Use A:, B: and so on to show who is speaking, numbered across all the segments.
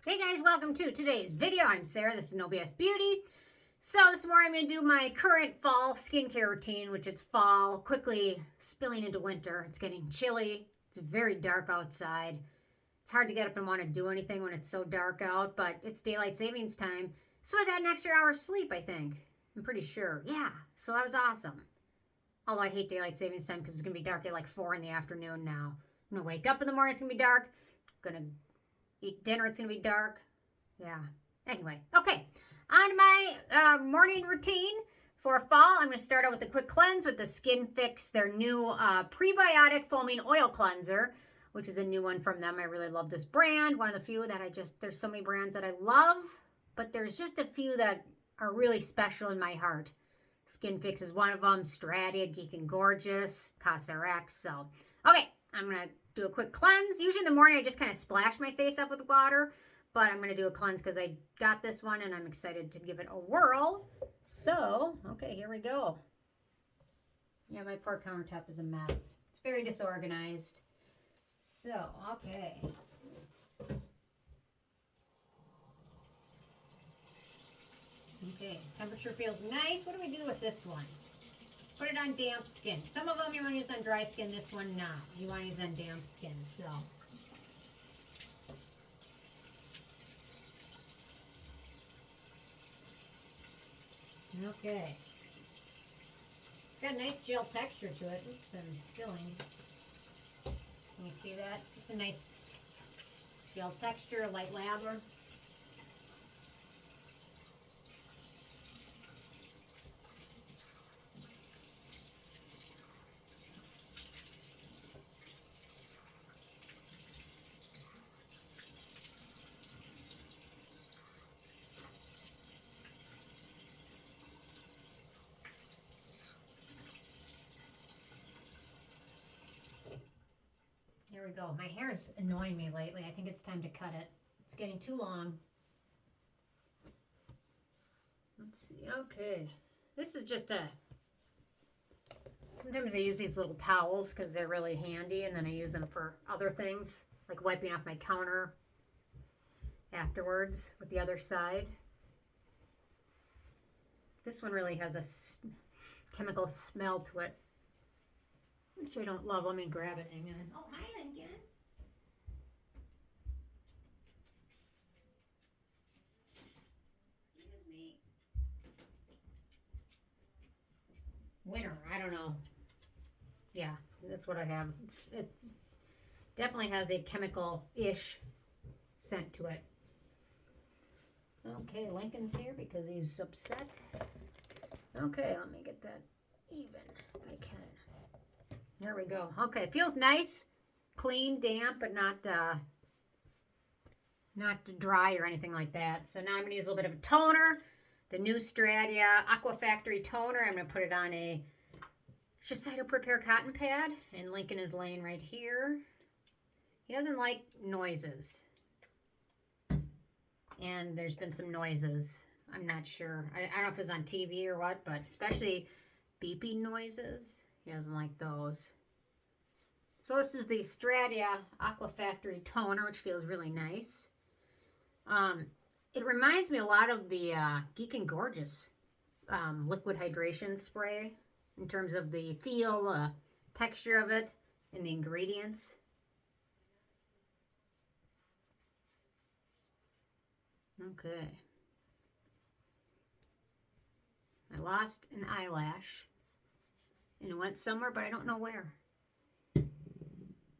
A: Hey guys, welcome to today's video. I'm Sarah, this is No BS Beauty. So this morning I'm going to do my current fall skincare routine, which is fall, quickly spilling into winter. It's getting chilly, it's very dark outside. It's hard to get up and want to do anything when it's so dark out, but it's daylight savings time. So I got an extra hour of sleep, I think. I'm pretty sure. Yeah, so that was awesome. Although I hate daylight savings time because it's going to be dark at like 4 in the afternoon now. I'm going to wake up in the morning, it's going to be dark. I'm going to eat dinner, it's going to be dark. Yeah. Anyway, okay. On to my morning routine for fall. I'm going to start out with a quick cleanse with the Skinfix, their new Prebiotic Foaming Oil Cleanser, which is a new one from them. I really love this brand. One of the few that there's so many brands that I love, but there's just a few that are really special in my heart. Skinfix is one of them. Stratia, Geek and Gorgeous, Cosrx. So, okay. I'm going to do a quick cleanse. Usually in the morning, I just kind of splash my face up with water, but I'm going to do a cleanse because I got this one and I'm excited to give it a whirl. So, okay, here we go. Yeah, my poor countertop is a mess. It's very disorganized. So, okay. Okay, temperature feels nice. What do we do with this one? Put it on damp skin. Some of them you want to use on dry skin, this one not. You want to use on damp skin, so. Okay. It's got a nice gel texture to it. Oops, I'm spilling. Can you see that? Just a nice gel texture, light lather. There we go. My hair is annoying me lately. I think it's time to cut it. It's getting too long. Let's see. Okay. This is just sometimes I use these little towels because they're really handy, and then I use them for other things, like wiping off my counter afterwards with the other side. This one really has a chemical smell to it, which I don't love. Let me grab it. Hang on. Oh, hi, Lincoln. Excuse me. Winter. I don't know. Yeah, that's what I have. It definitely has a chemical-ish scent to it. Okay, Lincoln's here because he's upset. Okay, let me get that even if I can. There we go. Okay, it feels nice, clean, damp, but not dry or anything like that. So now I'm going to use a little bit of a toner, the new Stratia Aqua Factory toner. I'm going to put it on a Shiseido Prepare cotton pad, and Lincoln is laying right here. He doesn't like noises, and there's been some noises. I'm not sure. I don't know if it's on TV or what, but especially beeping noises. He doesn't like those. So this is the Stratia Aqua Factory Toner, which feels really nice. It reminds me a lot of the Geek and Gorgeous liquid hydration spray in terms of the feel, texture of it, and the ingredients. Okay. I lost an eyelash. And it went somewhere, but I don't know where.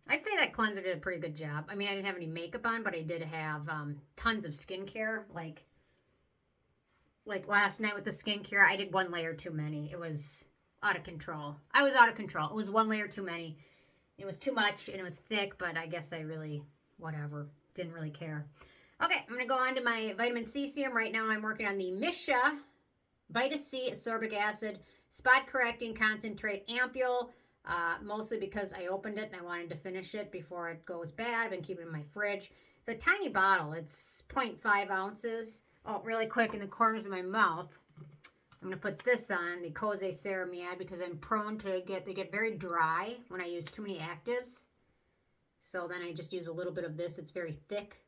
A: I'd say that cleanser did a pretty good job. I mean, I didn't have any makeup on, but I did have tons of skincare. Like last night with the skincare, I did one layer too many. It was out of control. I was out of control. It was one layer too many. It was too much, and it was thick, but I guess I really, whatever, didn't really care. Okay, I'm going to go on to my vitamin C serum. Right now I'm working on the Missha Vita C Ascorbic Acid Spot Correcting Concentrate Ampoule, mostly because I opened it and I wanted to finish it before it goes bad. I've been keeping it in my fridge. It's a tiny bottle. It's 0.5 ounces. Oh, really quick, in the corners of my mouth, I'm going to put this on, the Kose Ceramiaid, because I'm prone to they get very dry when I use too many actives. So then I just use a little bit of this. It's very thick.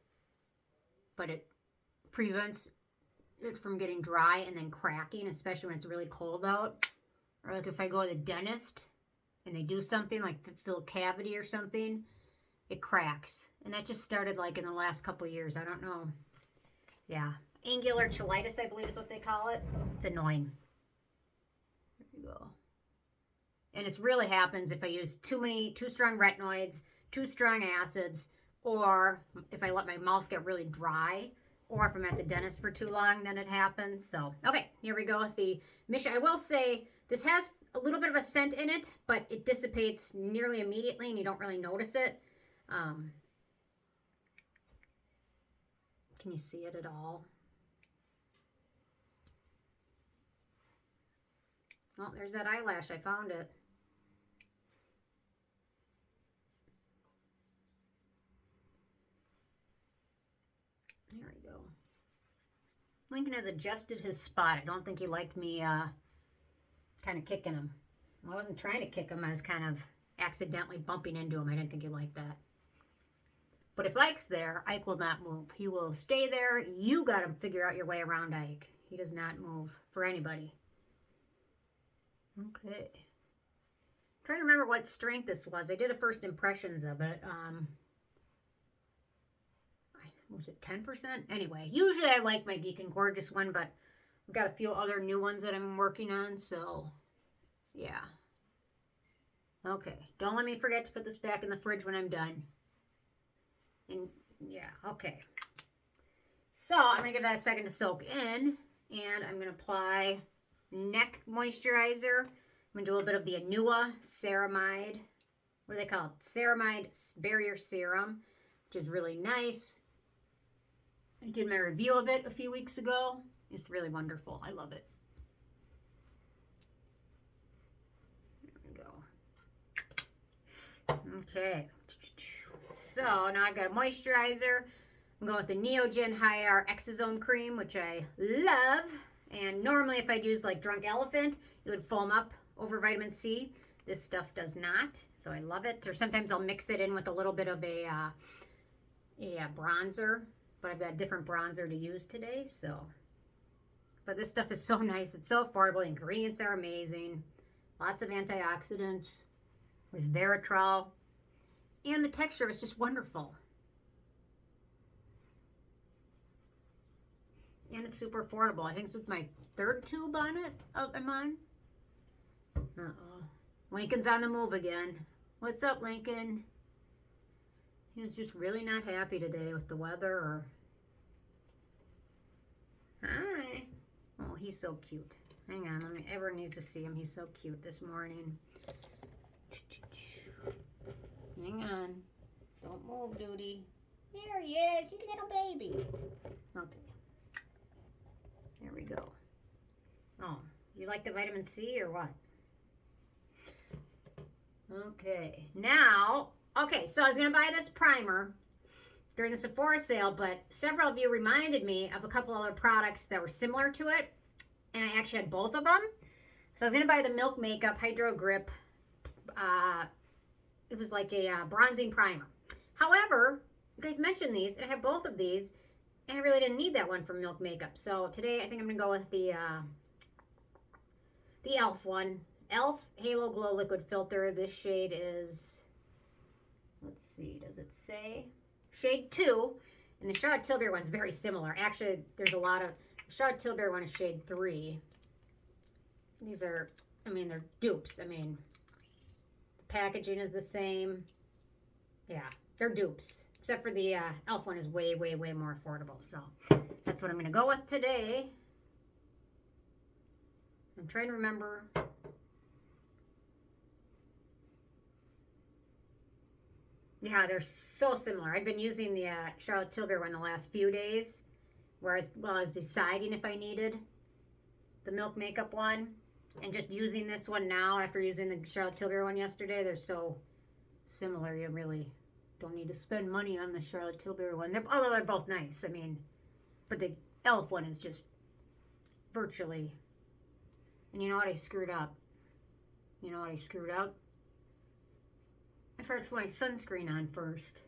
A: but it prevents it from getting dry and then cracking, especially when it's really cold out. Or like if I go to the dentist and they do something like fill a cavity or something, it cracks. And that just started like in the last couple of years. I don't know. Yeah. Angular cheilitis, I believe is what they call it. It's annoying. There you go. And it really happens if I use too strong retinoids, too strong acids, or if I let my mouth get really dry, or if I'm at the dentist for too long, then it happens. So, okay, here we go with the Missha. I will say this has a little bit of a scent in it, but it dissipates nearly immediately and you don't really notice it. Can you see it at all? Oh, there's that eyelash. I found it. There we go. Lincoln has adjusted his spot. I don't think he liked me kind of kicking him. Well, I wasn't trying to kick him. I was kind of accidentally bumping into him. I didn't think he liked that. But if Ike's there, Ike will not move. He will stay there. You got to figure out your way around Ike. He does not move for anybody. Okay. I'm trying to remember what strength this was. I did a first impressions of it. Was it 10%? Anyway, usually I like my Geek and Gorgeous one, but I've got a few other new ones that I'm working on, so yeah. Okay, don't let me forget to put this back in the fridge when I'm done. And yeah, okay. So I'm going to give that a second to soak in, and I'm going to apply neck moisturizer. I'm going to do a little bit of the Anua Ceramide. What do they call it? Ceramide Barrier Serum, which is really nice. I did my review of it a few weeks ago. It's really wonderful. I love it. There we go. Okay. So now I've got a moisturizer. I'm going with the Neogen High R Exosome Cream, which I love. And normally if I'd use like Drunk Elephant, it would foam up over vitamin C. This stuff does not, so I love it. Or sometimes I'll mix it in with a little bit of a bronzer. But I've got a different bronzer to use today, so. But this stuff is so nice. It's so affordable. The ingredients are amazing. Lots of antioxidants. There's Veratrol. And the texture is just wonderful. And it's super affordable. I think this was my third tube on it. Oh, am I? Uh-oh. Lincoln's on the move again. What's up, Lincoln? He was just really not happy today with the weather or... Hi. Oh, he's so cute. Hang on, everyone needs to see him. He's so cute this morning. Hang on. Don't move, Duty. There he is. He's a little baby. Okay. There we go. Oh, you like the vitamin C or what? Okay. Now... Okay, so I was going to buy this primer during the Sephora sale, but several of you reminded me of a couple other products that were similar to it, and I actually had both of them. So I was going to buy the Milk Makeup Hydro Grip. It was like a bronzing primer. However, you guys mentioned these, and I have both of these, and I really didn't need that one from Milk Makeup. So today I think I'm going to go with the e.l.f. one. e.l.f. Halo Glow Liquid Filter. This shade is... Let's see, does it say? Shade 2, and the Charlotte Tilbury one's very similar. Actually, there's a lot of... The Charlotte Tilbury one is shade 3. These are, I mean, they're dupes. I mean, the packaging is the same. Yeah, they're dupes. Except for the e.l.f. one is way, way, way more affordable. So, that's what I'm going to go with today. I'm trying to remember... Yeah, they're so similar. I've been using the Charlotte Tilbury one the last few days, whereas while I was deciding if I needed the Milk Makeup one, and just using this one now after using the Charlotte Tilbury one yesterday, they're so similar. You really don't need to spend money on the Charlotte Tilbury one. Although they're both nice, I mean, but the e.l.f. one is just virtually. And you know what I screwed up? You know what I screwed up? I forgot to put my sunscreen on first.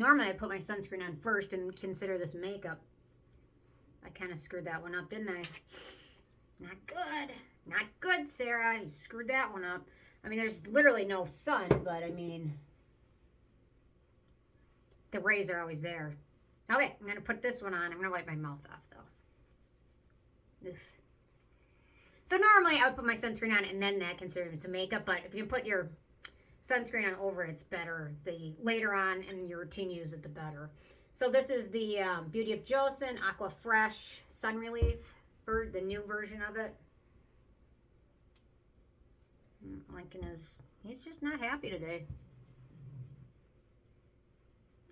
A: Normally I put my sunscreen on first and consider this makeup. I kind of screwed that one up, didn't I? Not good. Not good, Sarah. You screwed that one up. I mean, there's literally no sun, but I mean, the rays are always there. Okay, I'm going to put this one on. I'm going to wipe my mouth off, though. Oof. So normally I would put my sunscreen on and then that consider it some makeup, but if you can put your sunscreen on over it, it's better. The later on in your routine use it, the better. So this is the Beauty of Joseon Aqua Fresh Sun Relief, for the new version of it. Lincoln he's just not happy today.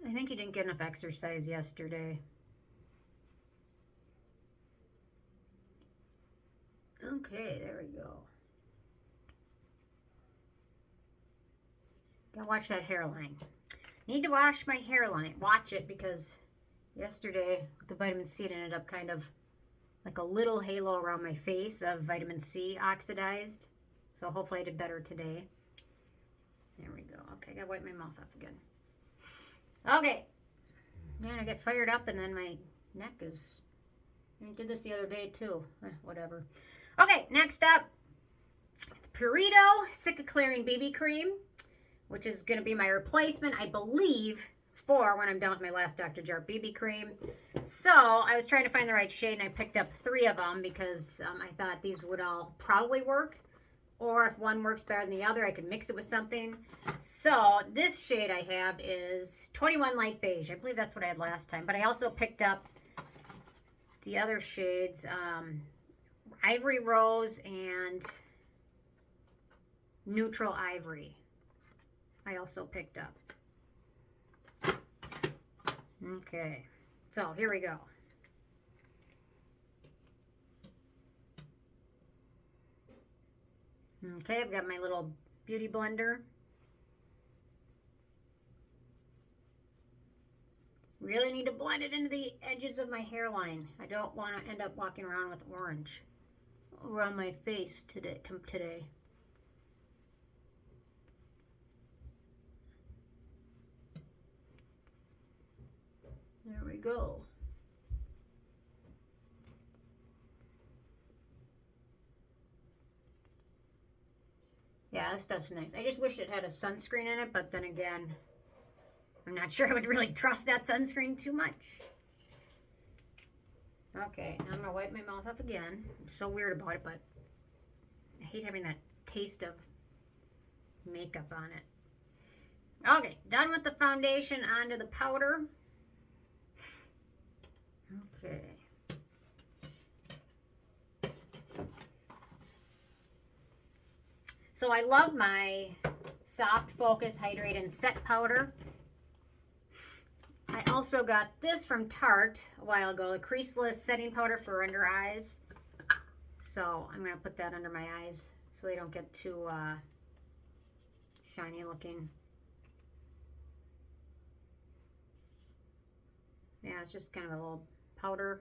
A: I think he didn't get enough exercise yesterday. Okay, there we go. Gotta watch that hairline. Need to wash my hairline. Watch it, because yesterday with the vitamin C it ended up kind of like a little halo around my face of vitamin C oxidized. So hopefully I did better today. There we go. Okay, I gotta wipe my mouth off again. Okay. Man, I get fired up and then my neck is... I did this the other day too. Whatever. Okay, next up, Purito Cica Clearing BB Cream, which is going to be my replacement, I believe, for when I'm done with my last Dr. Jart BB cream. So I was trying to find the right shade, and I picked up 3 of them because I thought these would all probably work. Or if one works better than the other, I could mix it with something. So this shade I have is 21 Light Beige. I believe that's what I had last time. But I also picked up the other shades, Ivory Rose and Neutral Ivory. I also picked up. Okay, so here we go. Okay, I've got my little beauty blender. Really need to blend it into the edges of my hairline. I don't want to end up walking around with orange around my face today. There we go. Yeah, this stuff's nice. I just wish it had a sunscreen in it, but then again, I'm not sure I would really trust that sunscreen too much. Okay, now I'm going to wipe my mouth off again. I'm so weird about it, but I hate having that taste of makeup on it. Okay, done with the foundation, onto the powder. Okay. So I love my Soft Focus Hydrate and Set Powder. I also got this from Tarte a while ago, the Creaseless Setting Powder for under eyes. So I'm going to put that under my eyes so they don't get too shiny looking. Yeah, it's just kind of a little powder.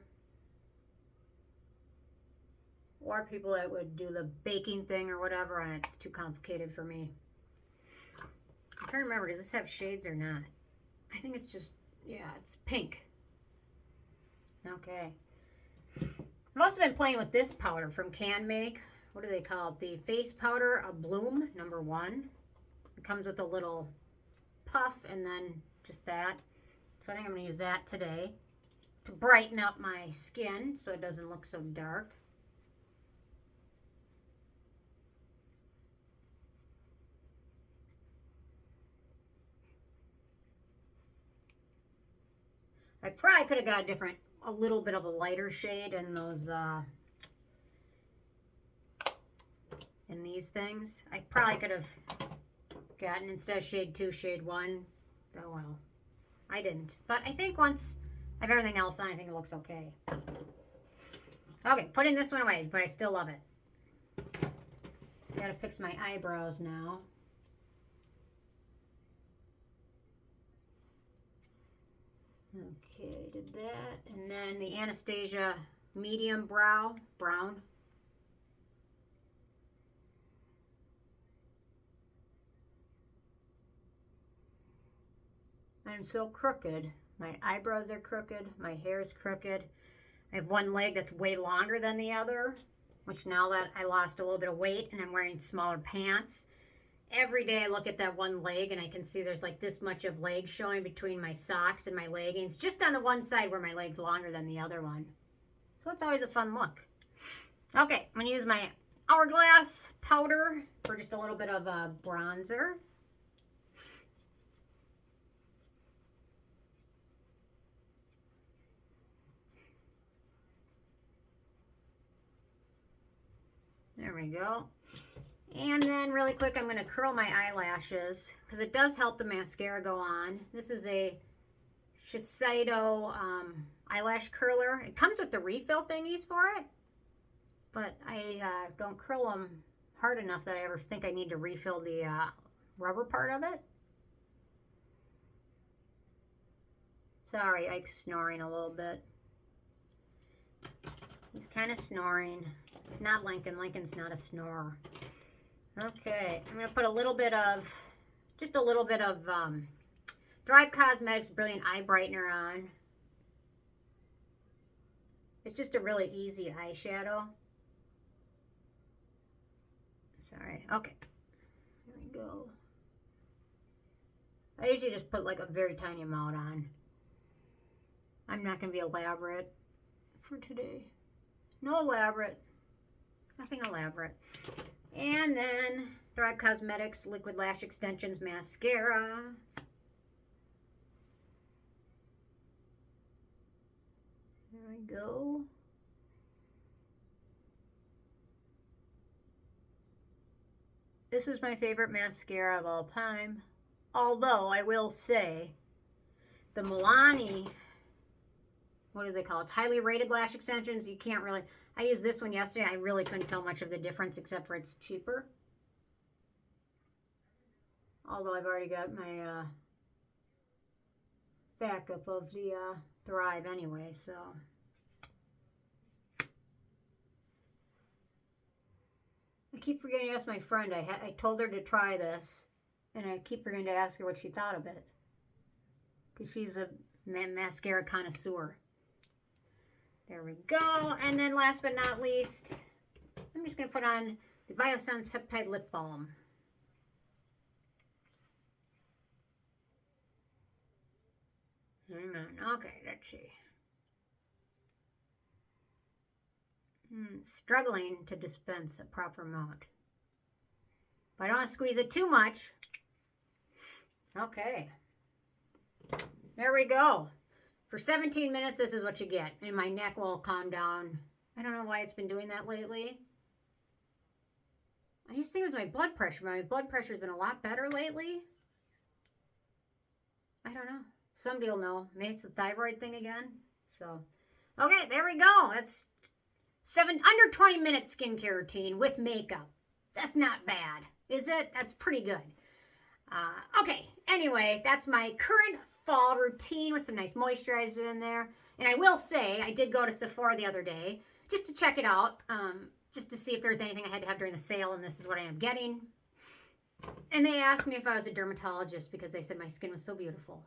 A: Or people that would do the baking thing or whatever, and it's too complicated for me. I'm trying to remember, does this have shades or not? I think it's just, yeah, it's pink. Okay. I've also been playing with this powder from Canmake. What do they call it? The Face Powder Bloom #1. It comes with a little puff and then just that. So I think I'm going to use that today to brighten up my skin so it doesn't look so dark. I probably could have got a little bit of a lighter shade in those, in these things. I probably could have gotten, instead of shade 2, shade 1. Oh well, I didn't. But I think once I have everything else on, I think it looks okay. Okay, putting this one away, but I still love it. Gotta fix my eyebrows now. Okay, did that. And then the Anastasia medium brown. I'm so crooked. My eyebrows are crooked. My hair is crooked. I have one leg that's way longer than the other, which now that I lost a little bit of weight and I'm wearing smaller pants, every day I look at that one leg and I can see there's like this much of leg showing between my socks and my leggings, just on the one side where my leg's longer than the other one. So it's always a fun look. Okay, I'm going to use my Hourglass powder for just a little bit of a bronzer. There we go. And then really quick, I'm going to curl my eyelashes because it does help the mascara go on. This is a Shiseido eyelash curler. It comes with the refill thingies for it, but I don't curl them hard enough that I ever think I need to refill the rubber part of it. Sorry, Ike's snoring a little bit. He's kind of snoring. It's not Lincoln. Lincoln's not a snorer. Okay, I'm going to put a little bit of, just a little bit of Thrive Cosmetics Brilliant Eye Brightener on. It's just a really easy eyeshadow. Sorry. Okay. There we go. I usually just put like a very tiny amount on. I'm not going to be elaborate for today. No elaborate. Nothing elaborate. And then Thrive Cosmetics Liquid Lash Extensions Mascara. There we go. This is my favorite mascara of all time. Although I will say the Milani, what do they call it? It's highly rated lash extensions. You can't really, I used this one yesterday. I really couldn't tell much of the difference except for it's cheaper. Although I've already got my backup of the Thrive anyway, so. I keep forgetting to ask my friend. I told her to try this, and I keep forgetting to ask her what she thought of it. Because she's a mascara connoisseur. There we go. And then last but not least, I'm just going to put on the Biosense Peptide Lip Balm. Okay, let's see. Struggling to dispense a proper amount. But I don't want to squeeze it too much. Okay. There we go. For 17 minutes, this is what you get. And my neck will calm down. I don't know why it's been doing that lately. I just think it was my blood pressure. My blood pressure has been a lot better lately. I don't know. Somebody will know. Maybe it's the thyroid thing again. So, okay, there we go. That's under 20 minute skincare routine with makeup. That's not bad, is it? That's pretty good. Okay, anyway, that's my current fall routine with some nice moisturizer in there. And I will say, I did go to Sephora the other day just to check it out, just to see if there was anything I had to have during the sale, and this is what I am getting. And they asked me if I was a dermatologist because they said my skin was so beautiful.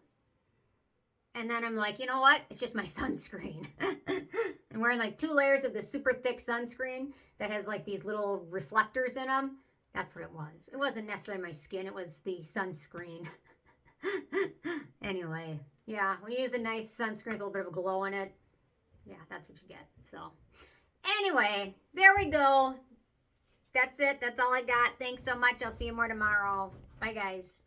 A: And then I'm like, you know what? It's just my sunscreen. I'm wearing like 2 layers of this super thick sunscreen that has like these little reflectors in them. That's what it was. It wasn't necessarily my skin. It was the sunscreen. Anyway, yeah, when you use a nice sunscreen with a little bit of a glow in it, yeah, that's what you get. So anyway, there we go. That's it. That's all I got. Thanks so much. I'll see you more tomorrow. Bye, guys.